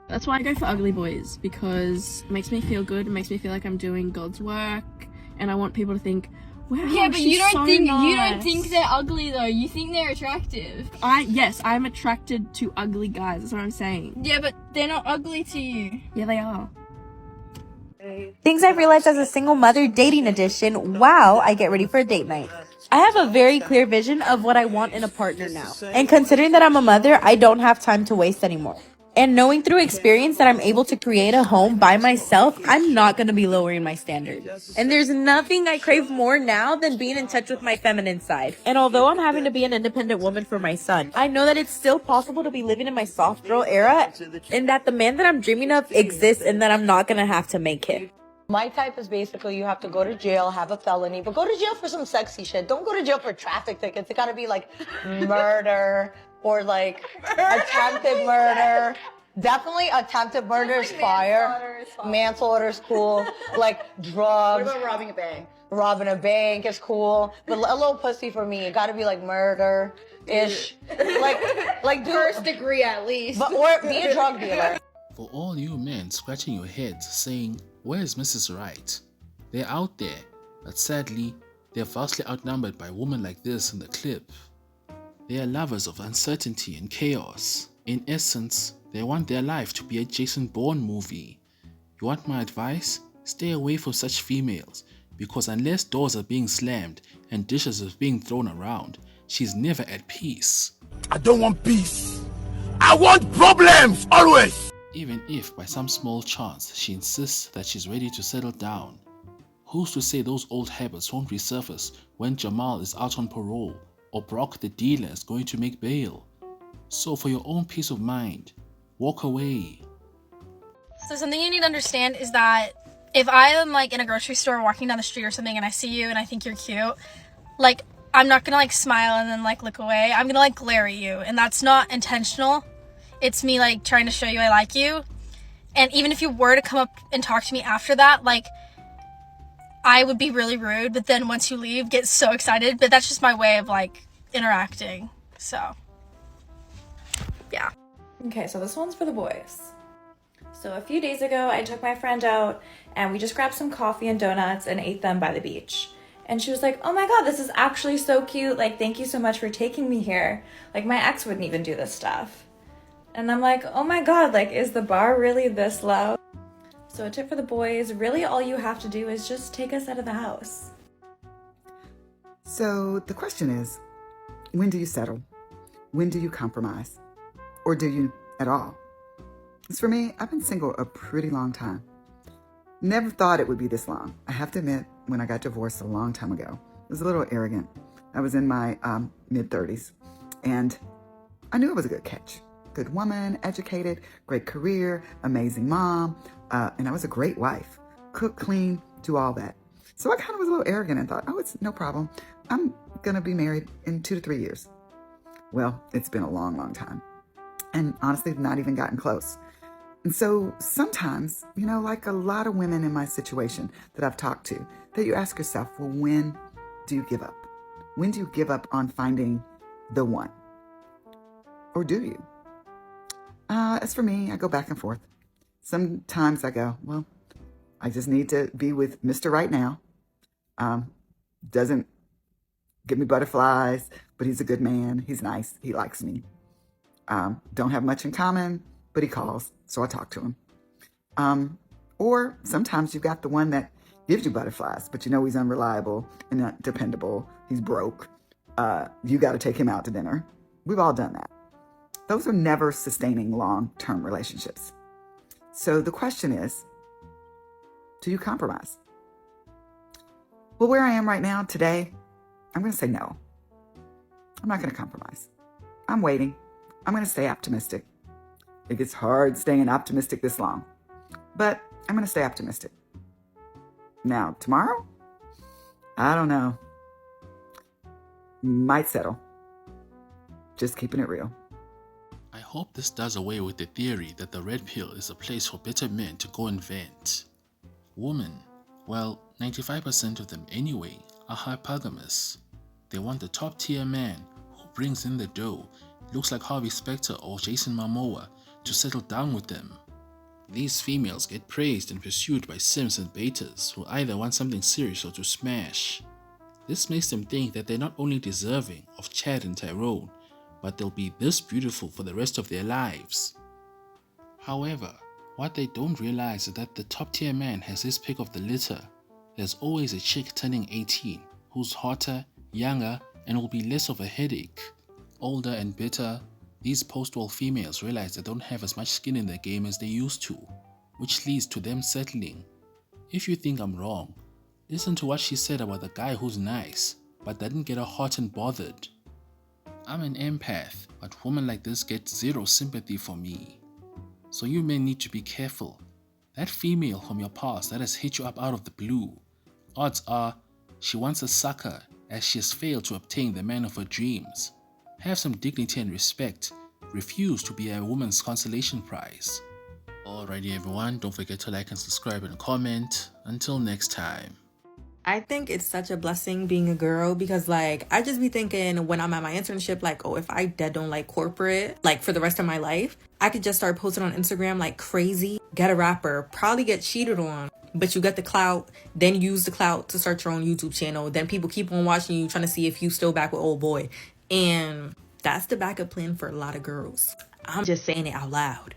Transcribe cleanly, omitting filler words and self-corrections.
That's why I go for ugly boys, because it makes me feel good, it makes me feel like I'm doing God's work, and I want people to think, wow, yeah, but she's you don't so think nice. you don't think they're ugly though. You think they're attractive. Yes, I'm attracted to ugly guys. That's what I'm saying. Yeah, but they're not ugly to you. Yeah, they are. Things I've realized as a single mother dating edition while I get ready for a date night. I have a very clear vision of what I want in a partner now. And considering that I'm a mother, I don't have time to waste anymore. And knowing through experience that I'm able to create a home by myself, I'm not going to be lowering my standards. And there's nothing I crave more now than being in touch with my feminine side. And although I'm having to be an independent woman for my son, I know that it's still possible to be living in my soft girl era and that the man that I'm dreaming of exists and that I'm not going to have to make him. My type is basically you have to go to jail, have a felony, but go to jail for some sexy shit. Don't go to jail for traffic tickets. It gotta be like murder or like attempted murder. Definitely attempted murder is fire. Manslaughter is cool. Like drugs. What about robbing a bank? Robbing a bank is cool. But a little pussy for me. It gotta be like murder-ish. like do First degree at least. But or be a drug dealer. For all you men scratching your heads saying, where's Mrs. Right? They're out there, but sadly, they're vastly outnumbered by women like this in the clip. They are lovers of uncertainty and chaos. In essence, they want their life to be a Jason Bourne movie. You want my advice? Stay away from such females, because unless doors are being slammed and dishes are being thrown around, she's never at peace. I don't want peace. I want problems, always! Even if by some small chance she insists that she's ready to settle down, who's to say those old habits won't resurface when Jamal is out on parole or Brock the dealer is going to make bail? So for your own peace of mind, walk away. So something you need to understand is that if I am like in a grocery store walking down the street or something and I see you and I think you're cute, like I'm not gonna like smile and then like look away. I'm gonna like glare at you, and that's not intentional. It's me like trying to show you I like you. And even if you were to come up and talk to me after that, like I would be really rude, but then once you leave, get so excited. But that's just my way of like interacting. So yeah. Okay, so this one's for the boys. So a few days ago, I took my friend out and we just grabbed some coffee and donuts and ate them by the beach. And she was like, oh my God, this is actually so cute. Like, thank you so much for taking me here. Like, my ex wouldn't even do this stuff. And I'm like, oh my God, like, is the bar really this low? So a tip for the boys, really all you have to do is just take us out of the house. So the question is, when do you settle? When do you compromise? Or do you at all? As for me, I've been single a pretty long time. Never thought it would be this long. I have to admit, when I got divorced a long time ago, I was a little arrogant. I was in my mid-30s, and I knew it was a good catch. Good woman, educated, great career, amazing mom, and I was a great wife. Cook, clean, do all that. So I kind of was a little arrogant and thought, oh, it's no problem. I'm going to be married in 2 to 3 years. Well, it's been a long, long time. And honestly, not even gotten close. And so sometimes, you know, like a lot of women in my situation that I've talked to, that you ask yourself, well, when do you give up? When do you give up on finding the one? Or do you? As for me, I go back and forth. Sometimes I go, well, I just need to be with Mr. Right now. Doesn't give me butterflies, but he's a good man. He's nice. He likes me. Don't have much in common, but he calls, so I talk to him. Or sometimes you've got the one that gives you butterflies, but you know he's unreliable and not dependable. He's broke. You got to take him out to dinner. We've all done that. Those are never sustaining long-term relationships. So the question is, do you compromise? Well, where I am right now today, I'm going to say no. I'm not going to compromise. I'm waiting. I'm going to stay optimistic. It gets hard staying optimistic this long, but I'm going to stay optimistic. Now, tomorrow? I don't know. Might settle. Just keeping it real. I hope this does away with the theory that the red pill is a place for bitter men to go and vent. Women, well, 95% of them anyway, are hypergamous. They want the top tier man who brings in the dough, looks like Harvey Specter or Jason Momoa, to settle down with them. These females get praised and pursued by simps and betas who either want something serious or to smash. This makes them think that they're not only deserving of Chad and Tyrone, but they'll be this beautiful for the rest of their lives. However, what they don't realize is that the top tier man has his pick of the litter. There's always a chick turning 18 who's hotter, younger, and will be less of a headache. Older and bitter, these post-war females realize they don't have as much skin in the game as they used to, which leads to them settling. If you think I'm wrong, listen to what she said about the guy who's nice, but didn't get her hot and bothered. I'm an empath, but women like this get zero sympathy for me. So you men need to be careful. That female from your past that has hit you up out of the blue, odds are she wants a sucker as she has failed to obtain the man of her dreams. Have some dignity and respect. Refuse to be a woman's consolation prize. Alrighty everyone, don't forget to like and subscribe and comment. Until next time. I think it's such a blessing being a girl because, like, I just be thinking when I'm at my internship, like, oh, if I dead don't like corporate, like, for the rest of my life, I could just start posting on Instagram like crazy, get a rapper, probably get cheated on, but you get the clout, then use the clout to start your own YouTube channel. Then people keep on watching you, trying to see if you still back with old boy. And that's the backup plan for a lot of girls. I'm just saying it out loud.